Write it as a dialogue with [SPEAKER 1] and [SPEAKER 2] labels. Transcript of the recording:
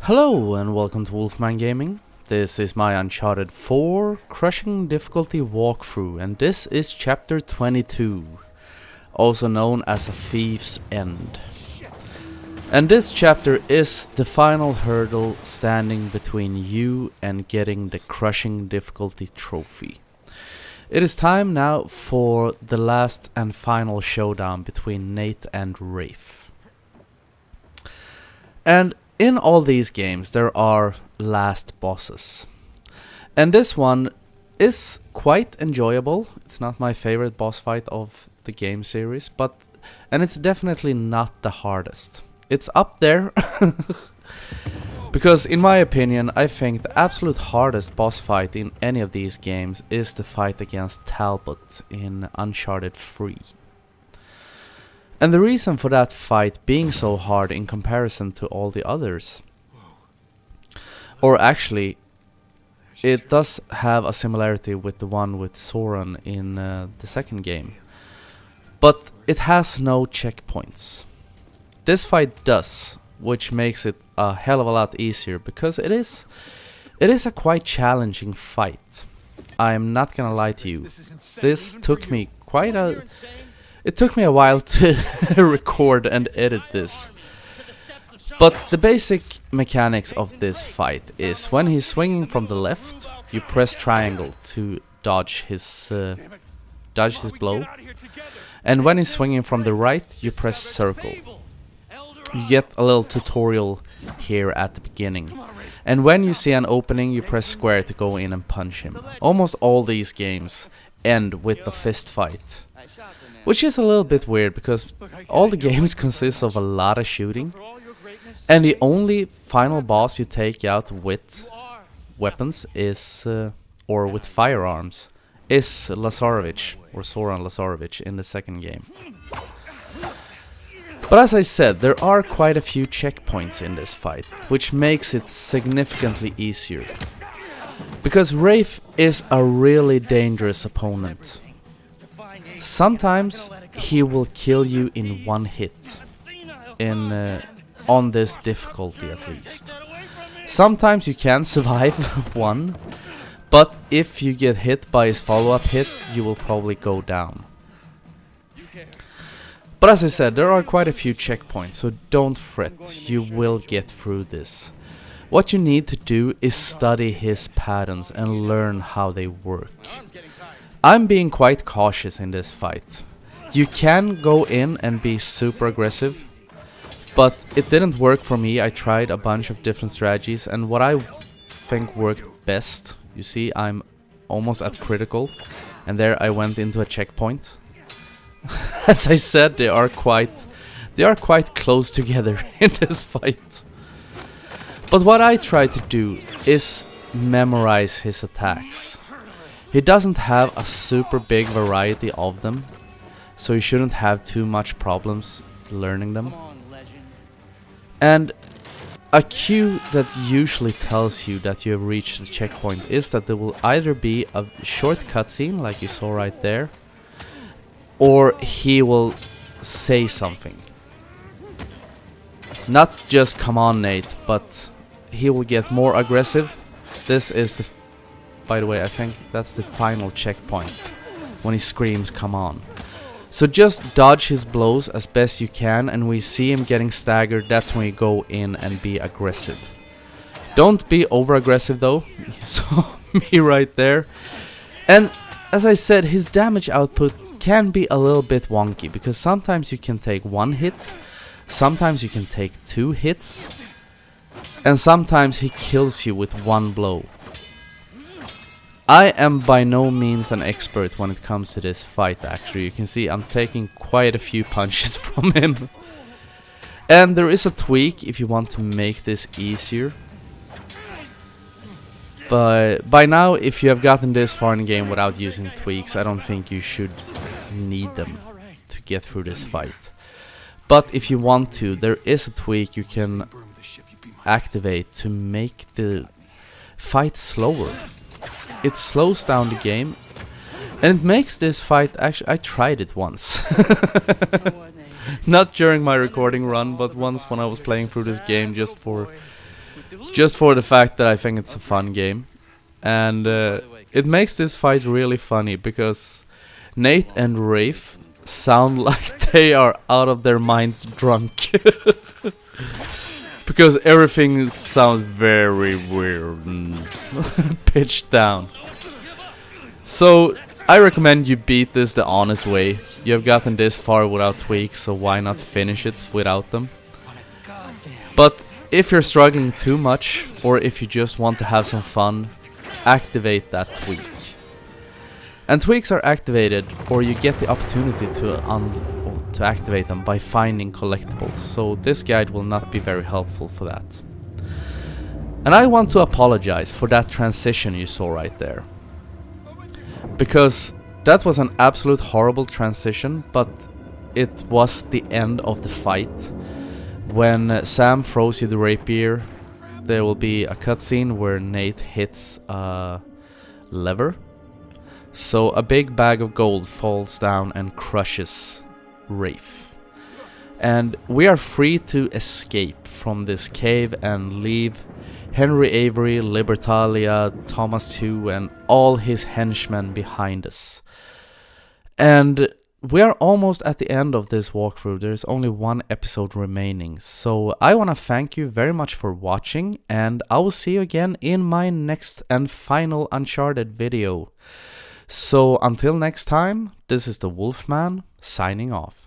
[SPEAKER 1] Hello and welcome to Wolfman Gaming. This is my Uncharted 4 Crushing Difficulty walkthrough, and this is chapter 22, also known as A Thief's End. And this chapter is the final hurdle standing between you and getting the Crushing Difficulty trophy. It is time now for the last and final showdown between Nate and Rafe. And in all these games there are last bosses. And this one is quite enjoyable. It's not my favorite boss fight of the game series, and it's definitely not the hardest. It's up there. Because in my opinion, I think the absolute hardest boss fight in any of these games is the fight against Talbot in Uncharted 3. And the reason for that fight being so hard in comparison to all the others, or actually, it does have a similarity with the one with Soren in the second game, but it has no checkpoints. This fight does, which makes it a hell of a lot easier, because it is a quite challenging fight. I'm not gonna lie to you. This took me It took me a while to record and edit this. But the basic mechanics of this fight is when he's swinging from the left, you press triangle to dodge his blow. And when he's swinging from the right, you press circle. You get a little tutorial here at the beginning. And when you see an opening, you press square to go in and punch him. Almost all these games end with the fist fight. Which is a little bit weird, because all the games consist of a lot of shooting. And the only final boss you take out with weapons is, or with firearms, is Lazarevic, or Soren Lazarevic in the second game. But as I said, there are quite a few checkpoints in this fight, which makes it significantly easier. Because Rafe is a really dangerous opponent. Sometimes he will kill you in one hit, on this difficulty at least. Sometimes you can survive one, but if you get hit by his follow-up hit, you will probably go down. But as I said, there are quite a few checkpoints, so don't fret, you will get through this. What you need to do is study his patterns and learn how they work. I'm being quite cautious in this fight. You can go in and be super aggressive, but it didn't work for me. I tried a bunch of different strategies, and what I think worked best, you see I'm almost at critical, and there I went into a checkpoint. As I said, they are quite close together in this fight. But what I try to do is memorize his attacks. He doesn't have a super big variety of them, so you shouldn't have too much problems learning them. And a cue that usually tells you that you have reached the checkpoint is that there will either be a short cutscene, like you saw right there, or he will say something. Not just "come on, Nate," but he will get more aggressive. This is the By the way, I think that's the final checkpoint, when he screams "come on." So just dodge his blows as best you can, and when you see him getting staggered, that's when you go in and be aggressive. Don't be over aggressive though, you saw me right there. And as I said, his damage output can be a little bit wonky, because sometimes you can take one hit, sometimes you can take 2 hits, and sometimes he kills you with one blow. I am by no means an expert when it comes to this fight, actually. You can see I'm taking quite a few punches from him. And there is a tweak if you want to make this easier. But by now, if you have gotten this far in the game without using tweaks, I don't think you should need them to get through this fight. But if you want to, there is a tweak you can activate to make the fight slower. It slows down the game, and it makes this fight, actually, I tried it once. Not during my recording run, but once when I was playing through this game just for just for the fact that I think it's a fun game. And it makes this fight really funny because Nate and Rafe sound like they are out of their minds drunk. Because everything sounds very weird and pitched down. So I recommend you beat this the honest way. You have gotten this far without tweaks, so why not finish it without them? But if you're struggling too much, or if you just want to have some fun, activate that tweak. And tweaks are activated, or you get the opportunity to activate them by finding collectibles, so this guide will not be very helpful for that. And I want to apologize for that transition you saw right there, because that was an absolute horrible transition, but it was the end of the fight. When Sam throws you the rapier, there will be a cutscene where Nate hits a lever. So a big bag of gold falls down and crushes Rafe. And we are free to escape from this cave and leave Henry Avery, Libertalia, Thomas Tew and all his henchmen behind us. And we are almost at the end of this walkthrough. There's only one episode remaining. So I want to thank you very much for watching, and I will see you again in my next and final Uncharted video. So until next time, this is the Wolfman signing off.